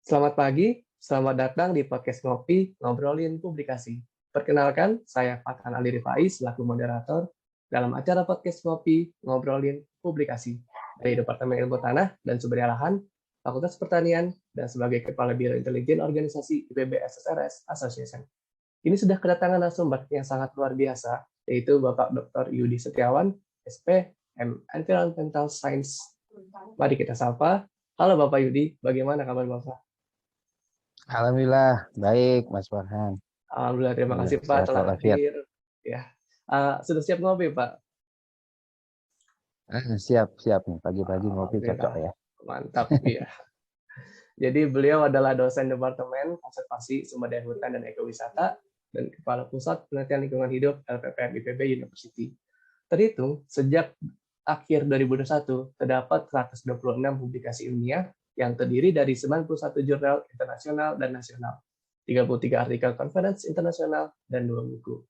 Selamat pagi, selamat datang di podcast Ngopi, Ngobrolin Publikasi. Perkenalkan, saya Fathan Ali Rifai selaku moderator dalam acara podcast Ngopi, Ngobrolin Publikasi dari Departemen Ilmu Tanah dan Sumber Daya Lahan, Fakultas Pertanian, dan sebagai Kepala Biro Intelijen Organisasi IPB SSRS Association. Ini sudah kedatangan narasumber yang sangat luar biasa, yaitu Bapak Dr. Yudi Setiawan, SP, Environmental Science. Mari kita sapa. Halo Bapak Yudi, bagaimana kabar Bapak? Alhamdulillah, baik Mas Farhan. Alhamdulillah, terima kasih Pak Sehat telah walafiat. hadir. Ya, sudah siap ngopi Pak? Siap nih, pagi-pagi ngopi cocok Alhamdulillah, ya. mantap ya. Jadi beliau adalah dosen Departemen Konservasi Sumber Daya Hutan dan Ekowisata dan Kepala Pusat Penelitian Lingkungan Hidup LPPM IPB University. Terhitung sejak akhir 2021 terdapat 126 publikasi ilmiah yang terdiri dari 91 jurnal internasional dan nasional, 33 artikel conference internasional, dan 2 buku.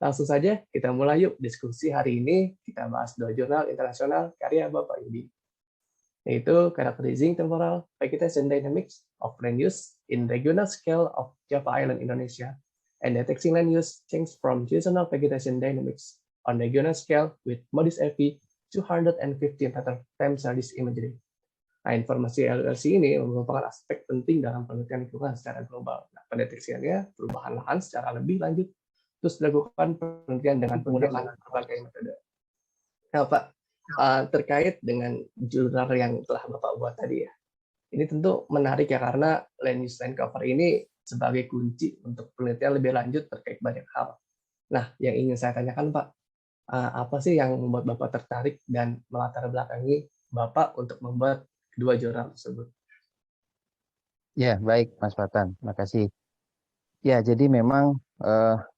Langsung saja kita mulai yuk diskusi hari ini. Kita bahas 2 jurnal internasional karya Bapak Yudi, yaitu Characterizing Temporal Vegetation Dynamics of Land Use in Regional Scale of Java Island, Indonesia, and Detecting Land Use Change from Seasonal Vegetation Dynamics on Regional Scale with Modis FV 215 meter time series imagery. Nah, informasi LLC ini merupakan aspek penting dalam penelitian lingkungan secara global. Nah, pendeteksiannya perubahan lahan secara lebih lanjut, terus dilakukan penelitian dengan menggunakan berbagai metode. Nah, Pak, terkait dengan jurnal yang telah Bapak buat tadi ya, ini tentu menarik ya karena land use land cover ini sebagai kunci untuk penelitian lebih lanjut terkait banyak hal. Nah, yang ingin saya tanyakan Pak, apa sih yang membuat Bapak tertarik dan melatar belakangi Bapak untuk membuat kedua jurnal tersebut? Ya, baik Mas Farhan, makasih. Ya, jadi memang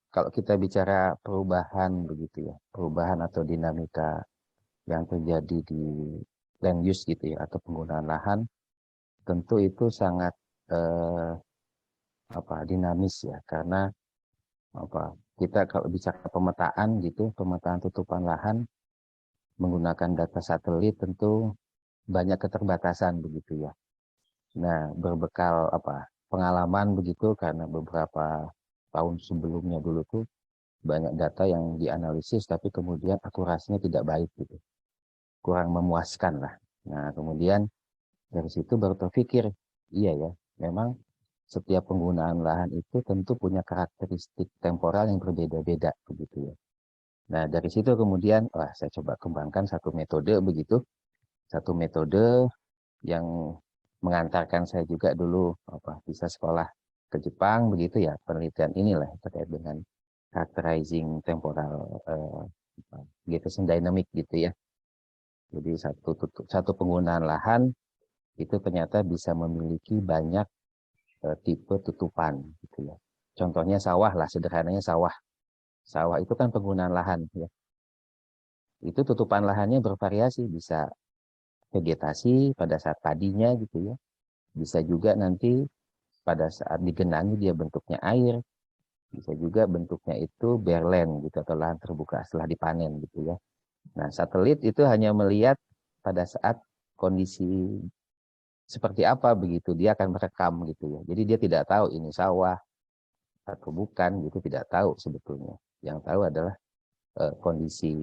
kalau kita bicara perubahan begitu ya, perubahan atau dinamika yang terjadi di land use gitu ya, atau penggunaan lahan, tentu itu sangat dinamis ya, karena kita kalau bicara pemetaan gitu, pemetaan tutupan lahan menggunakan data satelit tentu banyak keterbatasan begitu ya. Nah, berbekal pengalaman begitu karena beberapa tahun sebelumnya dulu tuh banyak data yang dianalisis tapi kemudian akurasinya tidak baik gitu. Kurang memuaskan lah. Nah, kemudian dari situ baru terpikir, iya ya, memang setiap penggunaan lahan itu tentu punya karakteristik temporal yang berbeda-beda begitu ya. Nah, dari situ kemudian saya coba kembangkan satu metode begitu. Satu metode yang mengantarkan saya juga dulu bisa sekolah ke Jepang begitu ya, penelitian inilah terkait dengan characterizing temporal vegetation dynamic gitu ya. Jadi satu penggunaan lahan itu ternyata bisa memiliki banyak tipe tutupan gitu ya. Contohnya sawah lah, sederhananya sawah. Sawah itu kan penggunaan lahan ya. Itu tutupan lahannya bervariasi, bisa vegetasi pada saat padinya gitu ya. Bisa juga nanti pada saat digenangi dia bentuknya air, bisa juga bentuknya itu barren gitu atau lahan terbuka setelah dipanen gitu ya. Nah, satelit itu hanya melihat pada saat kondisi seperti apa begitu, dia akan merekam gitu ya. Jadi dia tidak tahu ini sawah atau bukan gitu, tidak tahu sebetulnya. Yang tahu adalah kondisi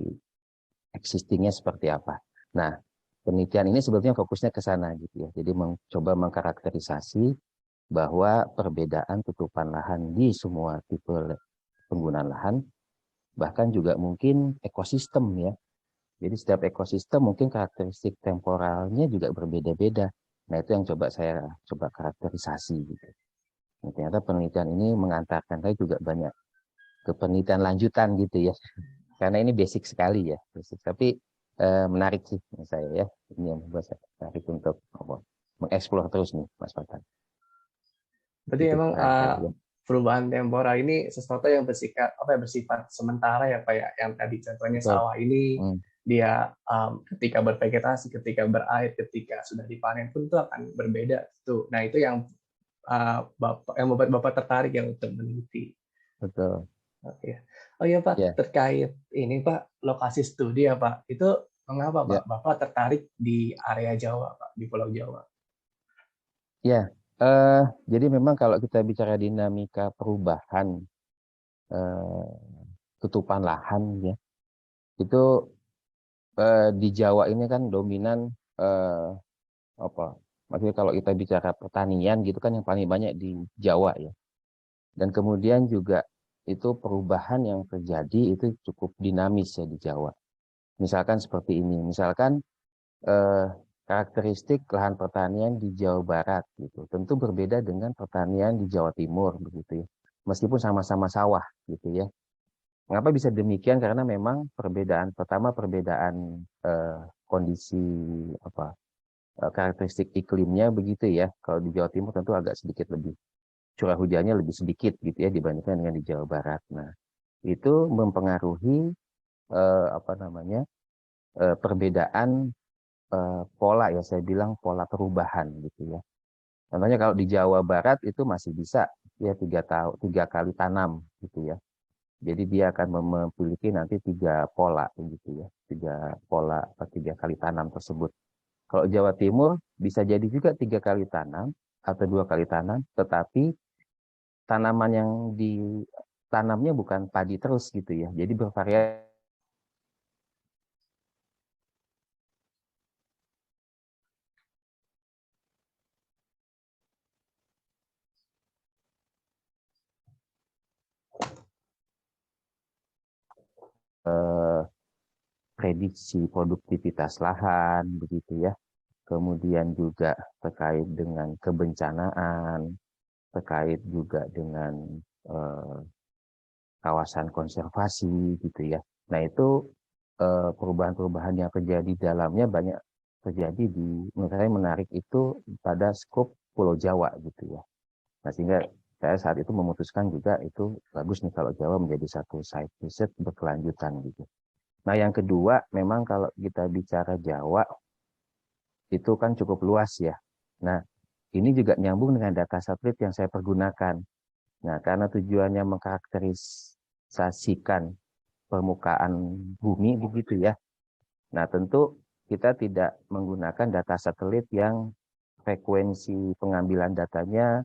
existingnya seperti apa. Nah, penelitian ini sebetulnya fokusnya ke sana gitu ya. Jadi mencoba mengkarakterisasi bahwa perbedaan tutupan lahan di semua tipe penggunaan lahan, bahkan juga mungkin ekosistem ya. Jadi setiap ekosistem mungkin karakteristik temporalnya juga berbeda-beda. Nah, itu yang saya coba karakterisasi gitu. Nah, ternyata penelitian ini mengantarkan saya juga banyak ke penelitian lanjutan gitu ya. Karena ini basic sekali ya. Basic. Tapi menarik sih menurut saya ya. Ini yang membuat saya menarik untuk mengeksplor terus nih Mas Fathan. Berarti Itu memang barangkali ya. perubahan temporal ini sesuatu yang bersifat sementara ya Pak ya. Yang tadi contohnya Betul. sawah ini dia ketika bervegetasi, ketika berair, ketika sudah dipanen pun itu akan berbeda tuh. Nah, itu yang membuat Bapak tertarik ya untuk meneliti. Betul. Oke. Oh iya Pak, Ya, terkait ini Pak, lokasi studi ya Pak. Itu mengapa Pak ya. Bapak tertarik di area Jawa Pak, di Pulau Jawa? Ya, Jadi memang kalau kita bicara dinamika perubahan tutupan lahan ya, itu di Jawa ini kan dominan eh, apa? Maksudnya kalau kita bicara pertanian gitu kan yang paling banyak di Jawa ya. Dan kemudian juga itu perubahan yang terjadi itu cukup dinamis ya di Jawa. Misalkan seperti ini, misalkan eh, karakteristik lahan pertanian di Jawa Barat gitu, tentu berbeda dengan pertanian di Jawa Timur begitu ya. Meskipun sama-sama sawah gitu ya. Mengapa bisa demikian? Karena memang perbedaan pertama perbedaan kondisi apa karakteristik iklimnya begitu ya. Kalau di Jawa Timur tentu agak sedikit lebih curah hujannya lebih sedikit gitu ya dibandingkan dengan di Jawa Barat. Nah, itu mempengaruhi apa namanya perbedaan pola ya saya bilang pola perubahan gitu ya. Contohnya kalau di Jawa Barat itu masih bisa ya 3 tahun 3 kali tanam gitu ya. Jadi dia akan memiliki nanti 3 pola gitu ya, 3 pola atau 3 kali tanam tersebut. Kalau Jawa Timur bisa jadi juga 3 kali tanam atau 2 kali tanam, tetapi tanaman yang ditanamnya bukan padi terus gitu ya. Jadi bervariasi prediksi produktivitas lahan begitu ya. Kemudian juga terkait dengan kebencanaan, terkait juga dengan eh, kawasan konservasi gitu ya. Nah itu perubahan-perubahan yang terjadi di dalamnya banyak terjadi di menurut saya menarik itu pada skop Pulau Jawa gitu ya. Nah sehingga saya saat itu memutuskan juga itu bagus nih kalau Jawa menjadi satu site visit berkelanjutan gitu. Nah yang kedua memang kalau kita bicara Jawa itu kan cukup luas ya. Nah ini juga nyambung dengan data satelit yang saya pergunakan. Nah karena tujuannya mengkarakterisasikan permukaan bumi begitu ya. Nah, tentu kita tidak menggunakan data satelit yang frekuensi pengambilan datanya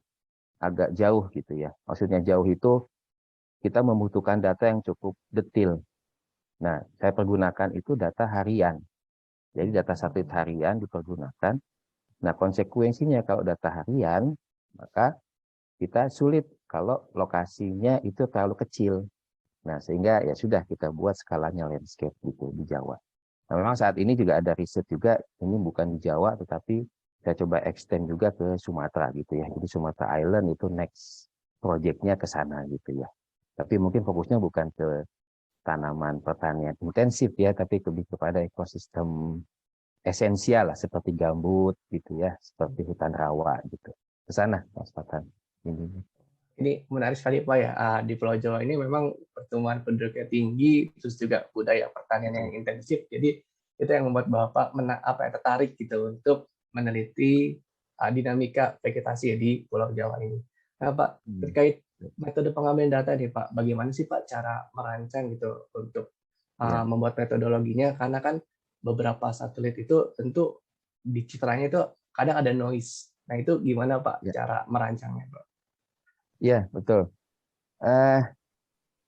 agak jauh gitu ya. Maksudnya jauh itu kita membutuhkan data yang cukup detail. Nah, saya pergunakan itu data harian. Jadi data satelit harian dipergunakan. Nah, konsekuensinya kalau data harian, maka kita sulit kalau lokasinya itu terlalu kecil. Nah, sehingga ya sudah kita buat skalanya landscape gitu di Jawa. Nah, memang saat ini juga ada riset juga, ini bukan di Jawa, tetapi saya coba extend juga ke Sumatera gitu ya. Jadi Sumatera Island itu next project-nya ke sana gitu ya. Tapi mungkin fokusnya bukan ke tanaman pertanian intensif ya, tapi lebih kepada ekosistem esensial lah, seperti gambut gitu ya, seperti hutan rawa gitu. Ke sana, Mas Fatan. Ini. Ini menarik sekali Pak ya. Di Pulau Jawa ini memang pertumbuhan penduduknya tinggi, terus juga budaya pertanian yang intensif. Jadi itu yang membuat Bapak tertarik gitu untuk meneliti dinamika vegetasi di Pulau Jawa ini. Nah Pak, terkait metode pengambilan data nih Pak, bagaimana sih Pak cara merancang gitu untuk Ya, membuat metodologinya? Karena kan beberapa satelit itu tentu di citranya itu kadang ada noise. Nah itu gimana Pak ya, cara merancangnya Pak? ya betul. Eh,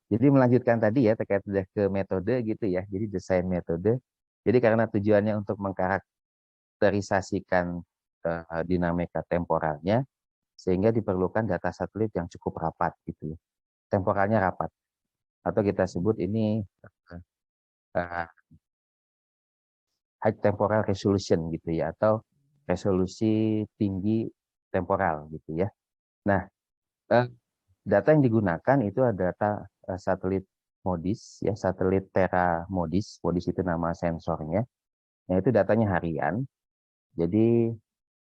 Jadi melanjutkan tadi ya terkait ke metode gitu ya. Jadi desain metode. Jadi karena tujuannya untuk mengkarakterisasikan dinamika temporalnya, sehingga diperlukan data satelit yang cukup rapat gitu ya. Temporalnya rapat. Atau kita sebut ini uh, high temporal resolution gitu ya. Atau resolusi tinggi temporal gitu ya. Nah, uh, data yang digunakan itu ada data satelit MODIS ya, satelit Terra MODIS. MODIS itu nama sensornya. Nah, itu datanya harian. Jadi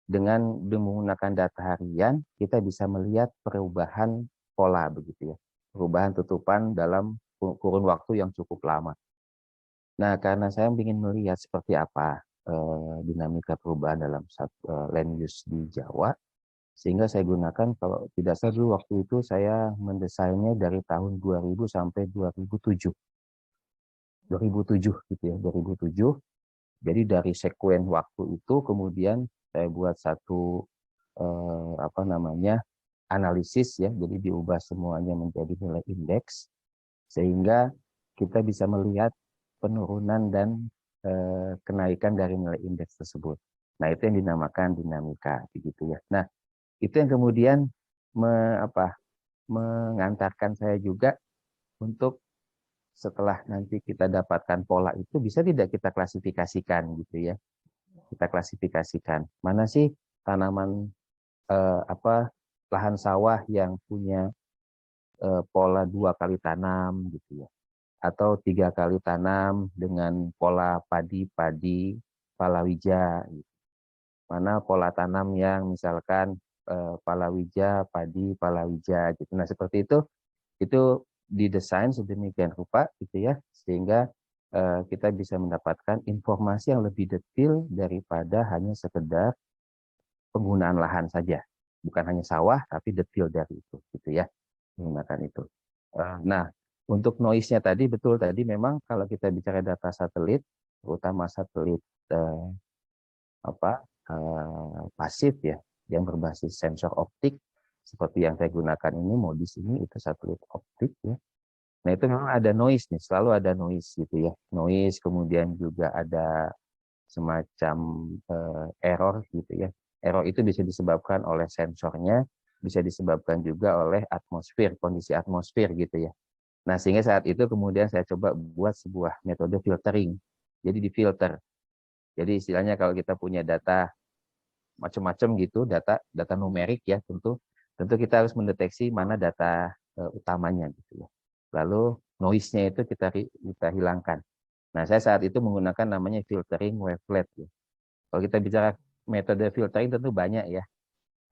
dengan menggunakan data harian, kita bisa melihat perubahan pola begitu ya. Perubahan tutupan dalam kurun waktu yang cukup lama. Nah, karena saya ingin melihat seperti apa dinamika perubahan dalam land use di Jawa, sehingga saya gunakan kalau tidak salah dulu waktu itu saya mendesainnya dari tahun 2000 sampai 2007. 2007 gitu ya, 2007. Jadi dari sekuen waktu itu kemudian saya buat satu apa namanya, analisis ya, jadi diubah semuanya menjadi nilai indeks sehingga kita bisa melihat penurunan dan kenaikan dari nilai indeks tersebut. Nah, itu yang dinamakan dinamika begitu ya. Nah, itu yang kemudian mengantarkan saya juga untuk setelah nanti kita dapatkan pola itu bisa tidak kita klasifikasikan gitu ya. Kita klasifikasikan mana sih tanaman lahan sawah yang punya pola 2 kali tanam gitu ya, atau 3 kali tanam dengan pola padi-padi palawija gitu. Mana pola tanam yang misalkan palawija padi palawija gitu. Nah, seperti itu didesain sedemikian rupa gitu ya, sehingga kita bisa mendapatkan informasi yang lebih detail daripada hanya sekedar penggunaan lahan saja, bukan hanya sawah tapi detail dari itu gitu ya, menggunakan itu. Nah, untuk noise-nya tadi betul tadi memang kalau kita bicara data satelit, terutama satelit eh, pasif ya, yang berbasis sensor optik seperti yang saya gunakan ini, modis ini itu satelit optik ya. Nah, itu memang ada noise nih, selalu ada noise gitu ya. Noise, kemudian juga ada semacam error gitu ya. Error itu bisa disebabkan oleh sensornya, bisa disebabkan juga oleh atmosfer, kondisi atmosfer gitu ya. Nah, sehingga saat itu kemudian saya coba buat sebuah metode filtering. Jadi difilter. Jadi istilahnya kalau kita punya data macam-macam gitu, data numerik ya, tentu kita harus mendeteksi mana data utamanya gitu ya. Lalu noise-nya itu kita hilangkan. Nah, saya saat itu menggunakan namanya filtering wavelet ya. Kalau kita bicara metode filtering tentu banyak ya.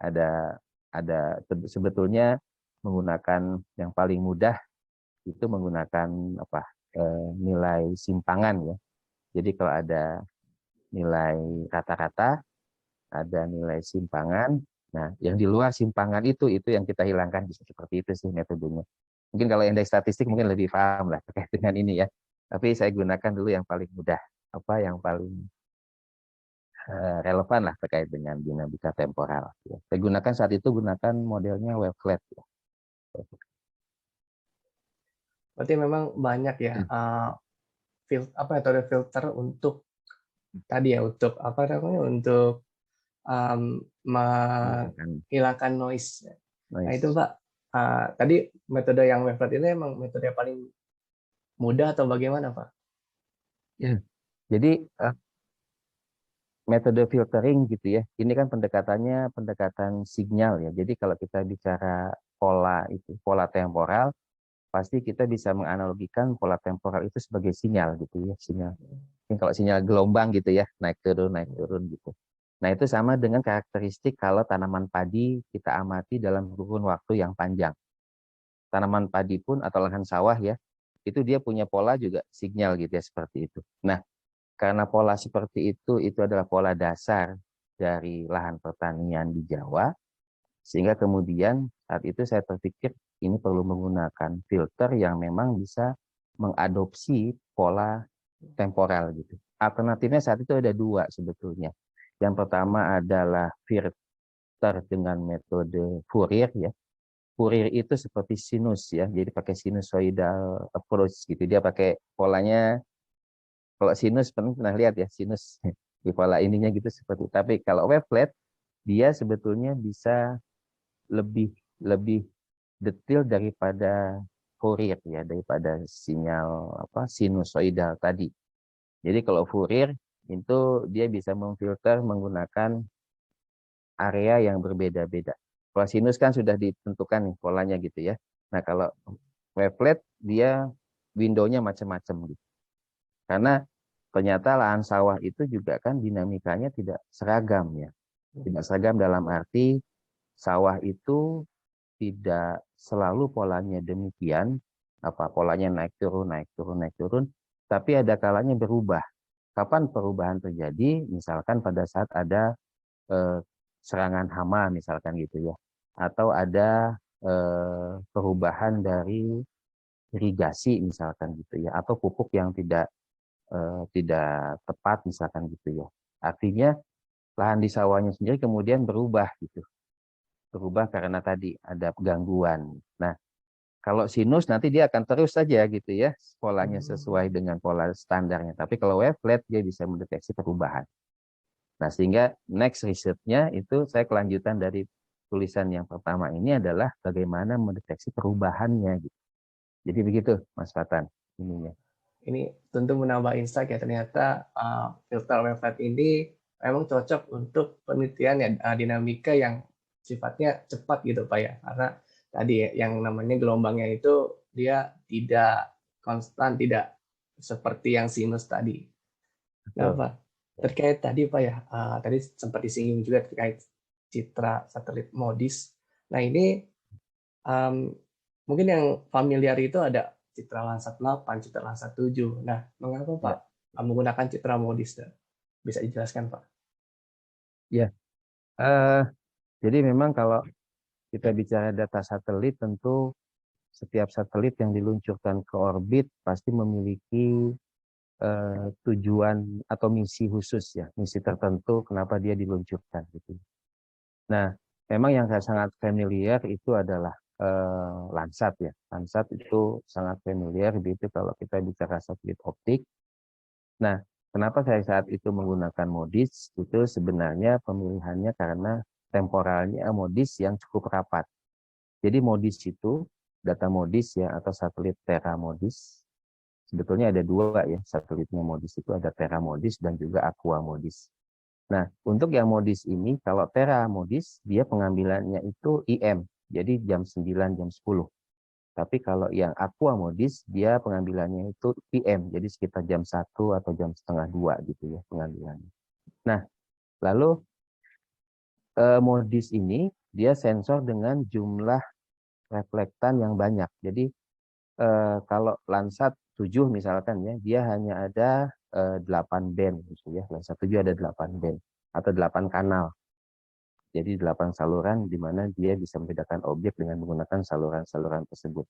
Ada sebetulnya menggunakan yang paling mudah itu menggunakan nilai simpangan ya. Jadi kalau ada nilai rata-rata, ada nilai simpangan. Nah, yang di luar simpangan itu yang kita hilangkan, bisa seperti itu sih metodenya. Mungkin kalau indeks statistik mungkin lebih paham lah terkait dengan ini ya. Tapi saya gunakan dulu yang paling mudah, yang paling relevan lah terkait dengan dinamika temporal. Ya. Saya gunakan saat itu modelnya wavelet. Ya. Berarti memang banyak ya metode filter untuk tadi ya, untuk apa namanya, untuk menghilangkan noise. Nah itu Pak, tadi metode yang wavelet ini emang metode yang paling mudah atau bagaimana Pak? Ya. Jadi metode filtering gitu ya, ini kan pendekatannya pendekatan sinyal ya. Jadi kalau kita bicara pola temporal, pasti kita bisa menganalogikan pola temporal itu sebagai sinyal gitu ya, sinyal. Ini kalau sinyal gelombang gitu ya, naik turun gitu. Nah, itu sama dengan karakteristik kalau tanaman padi kita amati dalam kurun waktu yang panjang. Tanaman padi pun atau lahan sawah ya, itu dia punya pola juga sinyal gitu ya, seperti itu. Nah, karena pola seperti itu adalah pola dasar dari lahan pertanian di Jawa, sehingga kemudian saat itu saya terpikir ini perlu menggunakan filter yang memang bisa mengadopsi pola temporal gitu. Alternatifnya saat itu ada 2 sebetulnya. Yang pertama adalah filter dengan metode Fourier ya. Fourier itu seperti sinus ya, jadi pakai sinusoidal approach gitu. Dia pakai polanya, kalau sinus pernah lihat ya, sinus di pola ininya gitu seperti. Tapi kalau wavelet dia sebetulnya bisa lebih lebih detail daripada Fourier ya, daripada sinyal sinusoidal tadi. Jadi kalau Fourier itu dia bisa memfilter menggunakan area yang berbeda-beda. Kalau sinus kan sudah ditentukan nih polanya gitu ya. Nah, kalau wavelet dia window-nya macam-macam gitu. Karena ternyata lahan sawah itu juga kan dinamikanya tidak seragam ya. Tidak seragam dalam arti sawah itu tidak selalu polanya demikian, polanya naik turun, naik turun, naik turun, tapi ada kalanya berubah. Kapan perubahan terjadi? Misalkan pada saat ada serangan hama misalkan gitu ya, atau ada perubahan dari irigasi misalkan gitu ya, atau pupuk yang tidak tepat misalkan gitu ya. Artinya lahan di sawahnya sendiri kemudian berubah gitu. berubah karena tadi ada gangguan. Nah, kalau sinus nanti dia akan terus saja gitu ya, polanya sesuai dengan pola standarnya. Tapi kalau wavelet dia bisa mendeteksi perubahan. Nah, sehingga next research-nya itu saya kelanjutan dari tulisan yang pertama ini adalah bagaimana mendeteksi perubahannya gitu. Jadi begitu, Mas Fatan, ininya. Ini tentu menambah insight ya, ternyata filter wavelet ini memang cocok untuk penelitian ya, dinamika yang sifatnya cepat gitu Pak ya, karena tadi ya, yang namanya gelombangnya itu dia tidak konstan, tidak seperti yang sinus tadi. Nah Betul. Pak, terkait tadi Pak ya, tadi sempat disinggung juga terkait citra satelit MODIS. Nah ini mungkin yang familiar itu ada Citra Landsat 8, Citra Landsat 7. Nah, mengapa Pak Ya, menggunakan Citra Modis? Bisa dijelaskan Pak? ya. Eh, jadi memang kalau kita bicara data satelit, tentu setiap satelit yang diluncurkan ke orbit pasti memiliki tujuan atau misi khusus ya, misi tertentu kenapa dia diluncurkan gitu. Nah, memang yang sangat familiar itu adalah Landsat ya. Landsat itu sangat familiar gitu kalau kita bicara satelit optik. Nah, kenapa saya saat itu menggunakan MODIS? Itu sebenarnya pemilihannya karena temporalnya MODIS yang cukup rapat. Jadi MODIS itu, data MODIS ya, atau satelit Terra MODIS, sebetulnya ada dua ya, satelitnya MODIS itu ada Terra MODIS dan juga Aqua MODIS. Nah, untuk yang MODIS ini, kalau Terra MODIS, dia pengambilannya itu IM, jadi jam 9, jam 10. Tapi kalau yang Aqua Modis, dia pengambilannya itu PM, jadi sekitar jam 1 atau jam setengah 2 gitu ya pengambilannya. Nah, lalu Modis ini dia sensor dengan jumlah reflektan yang banyak. Jadi kalau Landsat 7 misalkan ya, dia hanya ada 8 band gitu ya. Landsat 7 ada 8 band atau 8 kanal. Jadi 8 saluran di mana dia bisa membedakan objek dengan menggunakan saluran-saluran tersebut.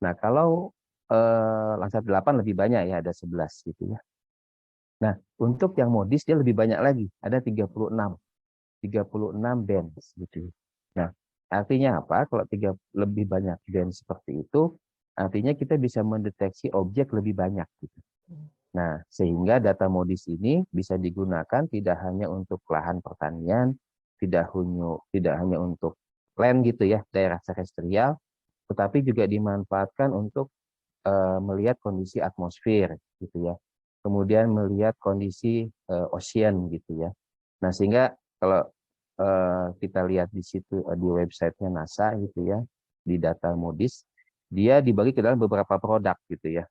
Nah, kalau Landsat 8 lebih banyak ya, ada 11 gitu ya. Nah, untuk yang modis dia lebih banyak lagi, ada 36 band gitu. Nah, artinya apa? Kalau lebih banyak band seperti itu, artinya kita bisa mendeteksi objek lebih banyak gitu. Nah, sehingga data modis ini bisa digunakan tidak hanya untuk lahan pertanian, tidak hanya untuk land gitu ya, daerah terestrial, tetapi juga dimanfaatkan untuk melihat kondisi atmosfer gitu ya. Kemudian melihat kondisi ocean gitu ya. Nah, sehingga kalau kita lihat di situ di websitenya NASA gitu ya, di data MODIS, dia dibagi ke dalam beberapa produk gitu ya.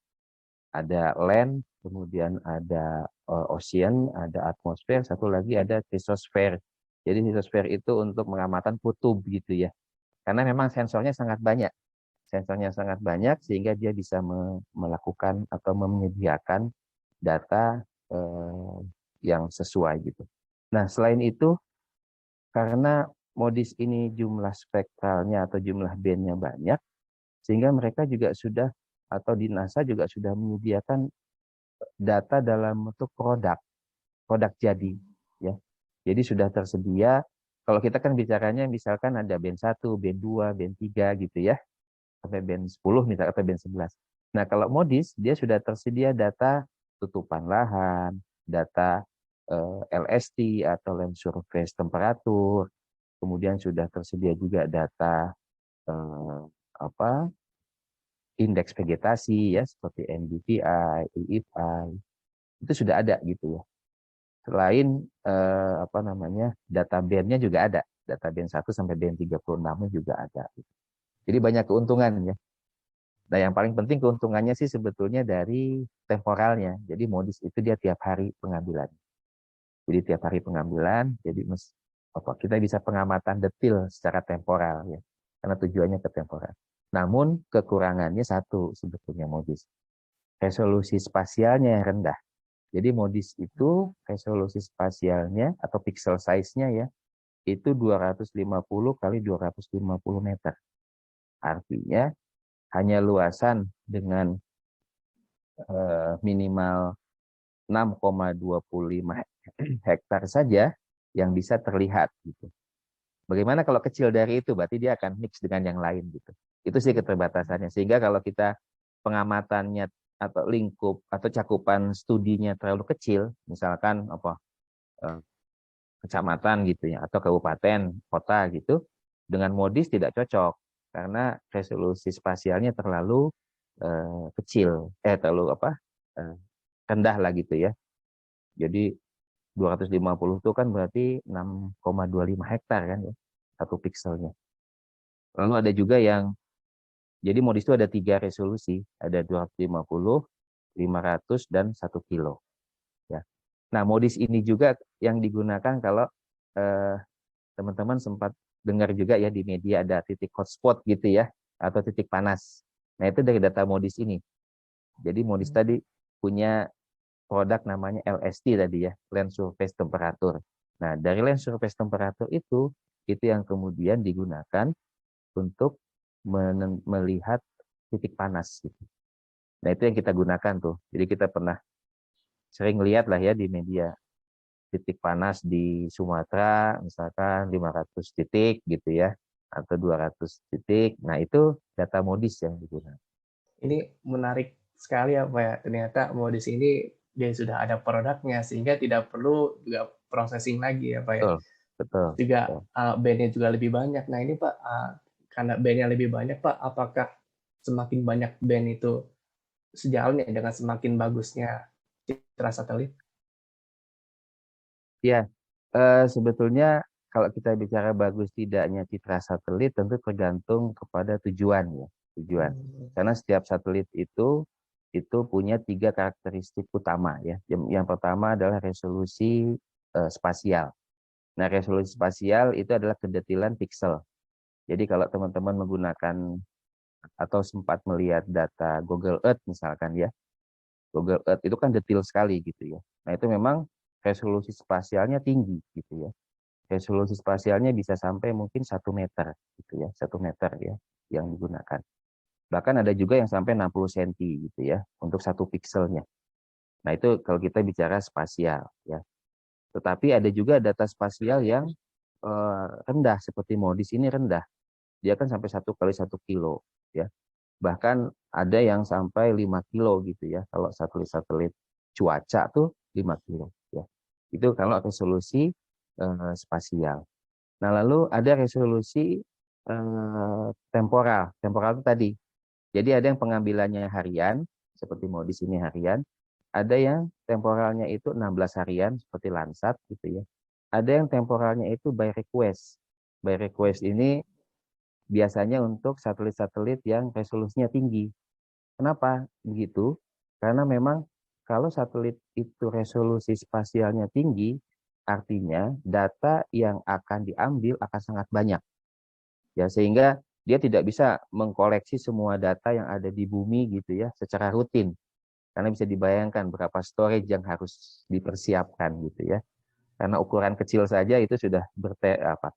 Ada land, kemudian ada ocean, ada atmosfer, satu lagi ada thermosphere. Jadi thermosphere itu untuk pengamatan kutub gitu ya. Karena memang sensornya sangat banyak. Sensornya sangat banyak sehingga dia bisa melakukan atau menyediakan data yang sesuai gitu. Nah, selain itu karena modis ini jumlah spektralnya atau jumlah bandnya banyak, sehingga mereka juga sudah atau di NASA juga sudah menyediakan data dalam bentuk produk jadi ya. Jadi sudah tersedia. Kalau kita kan bicaranya misalkan ada band 1, band 2, band 3 gitu ya. Sampai band 10 misalkan atau band 11. Nah, kalau modis dia sudah tersedia data tutupan lahan, data LST atau land surface temperatur, kemudian sudah tersedia juga data eh, apa indeks vegetasi ya seperti NDVI, EFI, itu sudah ada gitu ya. Selain apa namanya data bandnya juga ada, data band 1 sampai band 36 juga ada. Jadi banyak keuntungan ya. Nah, yang paling penting keuntungannya sih sebetulnya dari temporalnya. Jadi modis itu dia tiap hari pengambilan. Jadi tiap hari pengambilan, jadi kita bisa pengamatan detil secara temporal ya. Karena tujuannya ke temporal. Namun kekurangannya satu sebetulnya modis. Resolusi spasialnya yang rendah. Jadi modis itu resolusi spasialnya atau pixel size-nya ya, itu 250 kali 250 meter. Artinya hanya luasan dengan minimal 6,25 hektar saja yang bisa terlihat gitu. Bagaimana kalau kecil dari itu, berarti dia akan mix dengan yang lain gitu. Itu sih keterbatasannya. Sehingga kalau kita pengamatannya atau lingkup atau cakupan studinya terlalu kecil, misalkan apa kecamatan gitu ya, atau kabupaten, kota gitu, dengan modis tidak cocok karena resolusi spasialnya terlalu kecil, terlalu eh, rendah lah gitu ya. Jadi 250 itu kan berarti 6,25 hektar kan ya, satu pikselnya. Lalu ada juga yang, jadi modis itu ada 3 resolusi, ada 250, 500, dan 1 kilo. Ya. Nah, modis ini juga yang digunakan kalau eh, teman-teman sempat dengar juga ya di media ada titik hotspot gitu ya, atau titik panas. Nah, itu dari data modis ini. Jadi modis tadi punya produk namanya LST tadi ya, Land Surface Temperature. Nah, dari Land Surface Temperature itu yang kemudian digunakan untuk melihat titik panas gitu. Nah, itu yang kita gunakan tuh. Jadi kita pernah sering lihat lah ya di media titik panas di Sumatera misalkan 500 titik gitu ya, atau 200 titik. Nah, itu data modis yang digunakan. Ini menarik sekali ya Pak ya. Ternyata modis ini dia sudah ada produknya sehingga tidak perlu juga processing lagi ya Pak ya. Betul, betul, Juga betul. band-nya juga lebih banyak. Nah ini Pak, karena band-nya lebih banyak Pak, apakah semakin banyak band itu sejalan ya dengan semakin bagusnya citra satelit? Ya, sebetulnya kalau kita bicara bagus tidaknya citra satelit tentu tergantung kepada tujuan ya, tujuan. Hmm. Karena setiap satelit itu punya 3 karakteristik utama ya. Yang pertama adalah resolusi spasial. Nah, resolusi spasial itu adalah kedetilan piksel. Jadi kalau teman-teman menggunakan atau sempat melihat data Google Earth misalkan ya, Google Earth itu kan detail sekali gitu ya. Nah, itu memang resolusi spasialnya tinggi gitu ya. Resolusi spasialnya bisa sampai mungkin 1 meter gitu ya, 1 meter ya yang digunakan. Bahkan ada juga yang sampai 60 cm gitu ya untuk satu pikselnya. Nah, itu kalau kita bicara spasial ya. Tetapi ada juga data spasial yang rendah seperti modis ini rendah. Dia kan sampai 1 kali 1 kilo ya. Bahkan ada yang sampai 5 kilo gitu ya. Kalau satelit-satelit cuaca tuh 5 kilo ya. Itu kalau resolusi spasial. Nah, lalu ada resolusi temporal. Temporal itu tadi. Jadi ada yang pengambilannya harian, seperti modis ini harian. Ada yang temporalnya itu 16 harian, seperti Landsat gitu ya. Ada yang temporalnya itu by request. By request ini biasanya untuk satelit-satelit yang resolusinya tinggi. Kenapa begitu? Karena memang kalau satelit itu resolusi spasialnya tinggi, artinya data yang akan diambil akan sangat banyak. Ya, sehingga dia tidak bisa mengkoleksi semua data yang ada di bumi gitu ya secara rutin. Karena bisa dibayangkan berapa storage yang harus dipersiapkan gitu ya. Karena ukuran kecil saja itu sudah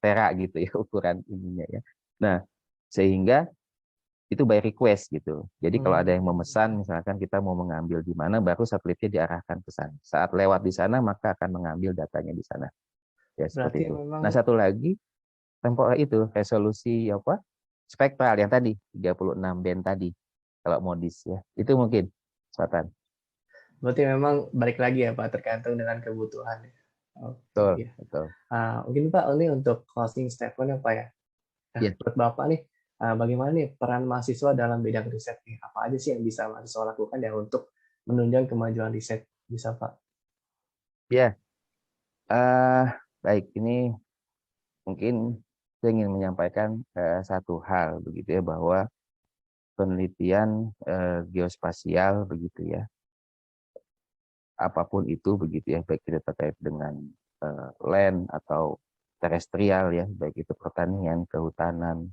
tera gitu ya ukuran ininya ya. Nah, sehingga itu by request gitu. Jadi kalau ada yang memesan, misalkan kita mau mengambil di mana, baru satelitnya diarahkan ke sana. Saat lewat di sana, maka akan mengambil datanya di sana. Ya, Berarti seperti itu. memang Nah, satu lagi, temporal itu, resolusi apa? Spektral yang tadi, 36 band tadi. Kalau modis ya. Itu mungkin, Selatan. berarti memang balik lagi ya Pak, tergantung dengan kebutuhan. Oke, Betul, iya. betul. Mungkin Pak, ini untuk closing statement ya Pak ya. Nah, Ya, menurut Bapak nih, bagaimana nih peran mahasiswa dalam bidang riset nih? Apa aja sih yang bisa mahasiswa lakukan ya untuk menunjang kemajuan riset? Bisa Pak? ya. eh baik, ini mungkin saya ingin menyampaikan satu hal begitu ya, bahwa penelitian geospasial begitu ya, apapun itu begitu ya, baik itu terkait dengan land atau terestrial ya, baik itu pertanian, kehutanan,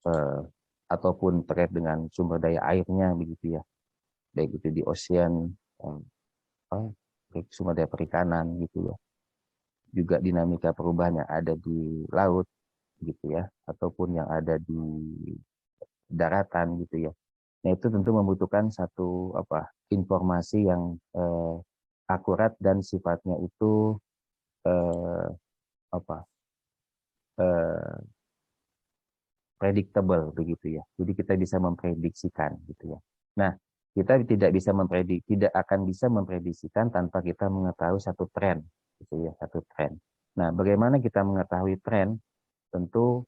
eh, ataupun terkait dengan sumber daya airnya begitu ya, baik itu di ocean, eh, sumber daya perikanan gitu ya, juga dinamika perubahan yang ada di laut gitu ya, ataupun yang ada di daratan gitu ya. Nah, itu tentu membutuhkan satu informasi yang akurat dan sifatnya itu eh, apa eh, predictable begitu ya. Jadi kita bisa memprediksikan gitu ya. Nah, kita tidak akan bisa memprediksikan tanpa kita mengetahui satu tren gitu ya, satu tren. Nah, bagaimana kita mengetahui tren? Tentu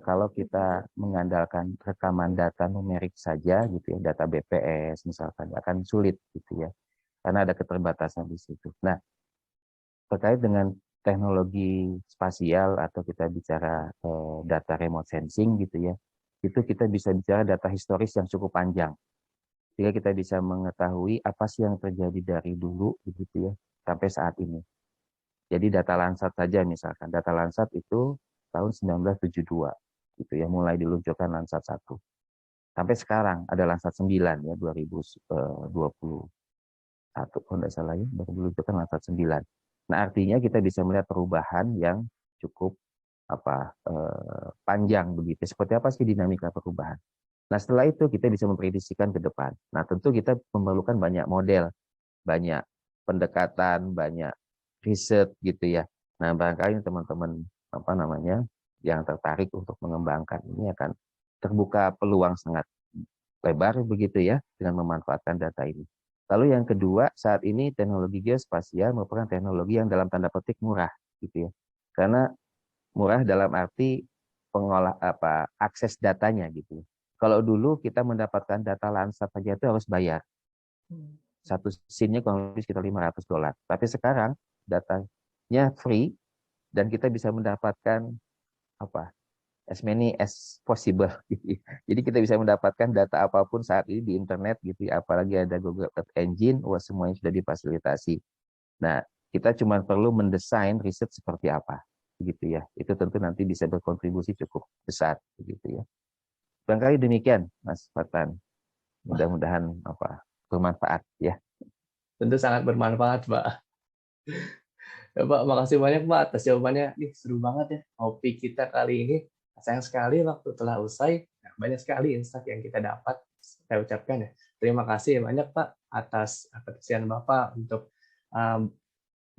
kalau kita mengandalkan rekaman data numerik saja gitu ya, data BPS misalkan akan sulit gitu ya. Karena ada keterbatasan di situ. Nah, terkait dengan teknologi spasial atau kita bicara data remote sensing gitu ya, itu kita bisa bicara data historis yang cukup panjang. Sehingga kita bisa mengetahui apa sih yang terjadi dari dulu gitu ya sampai saat ini. Jadi data Landsat saja misalkan, data Landsat itu tahun 1972 gitu ya, mulai diluncurkan Landsat 1. Sampai sekarang ada Landsat 9 ya 2021 kalau tidak salah ya, baru diluncurkan Landsat 9. Nah, artinya kita bisa melihat perubahan yang cukup panjang begitu. Seperti apa sih dinamika perubahan? Nah, setelah itu kita bisa memprediksikan ke depan. Nah, tentu kita memerlukan banyak model, banyak pendekatan, banyak riset gitu ya. Nah, barangkali teman-teman yang tertarik untuk mengembangkan ini akan terbuka peluang sangat lebar begitu ya dengan memanfaatkan data ini. Lalu yang kedua, saat ini teknologi geospasial merupakan teknologi yang dalam tanda petik murah gitu ya. Karena murah dalam arti akses datanya gitu. Kalau dulu kita mendapatkan data Landsat saja itu harus bayar. Satu SIM-nya kurang lebih sekitar $500. Tapi sekarang datanya free dan kita bisa mendapatkan as many as possible gitu. Jadi kita bisa mendapatkan data apapun saat ini di internet gitu, apalagi ada Google Earth Engine, semuanya sudah difasilitasi. Nah, kita cuma perlu mendesain riset seperti apa gitu ya. Itu tentu nanti bisa berkontribusi cukup besar begitu ya. Barangkali demikian Mas Fatan. Mudah-mudahan bermanfaat ya. Tentu sangat bermanfaat, Pak. Ya, Pak, makasih banyak Pak atas jawabannya. Nih, seru banget ya topik kita kali ini. Sayang sekali waktu telah usai. Nah, banyak sekali insight yang kita dapat. Saya ucapkan ya. Terima kasih banyak Pak atas ketersediaan Bapak untuk um,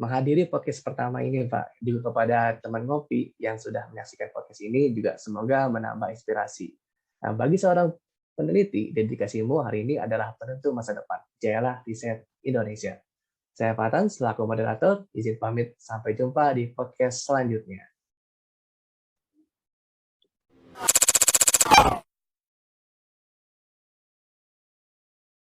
menghadiri podcast pertama ini Pak. Juga kepada teman ngopi yang sudah menyaksikan podcast ini juga semoga menambah inspirasi. Nah, bagi seorang peneliti, dedikasimu hari ini adalah penentu masa depan. Jayalah riset Indonesia. Saya Fatan, selaku moderator, izin pamit. Sampai jumpa di podcast selanjutnya.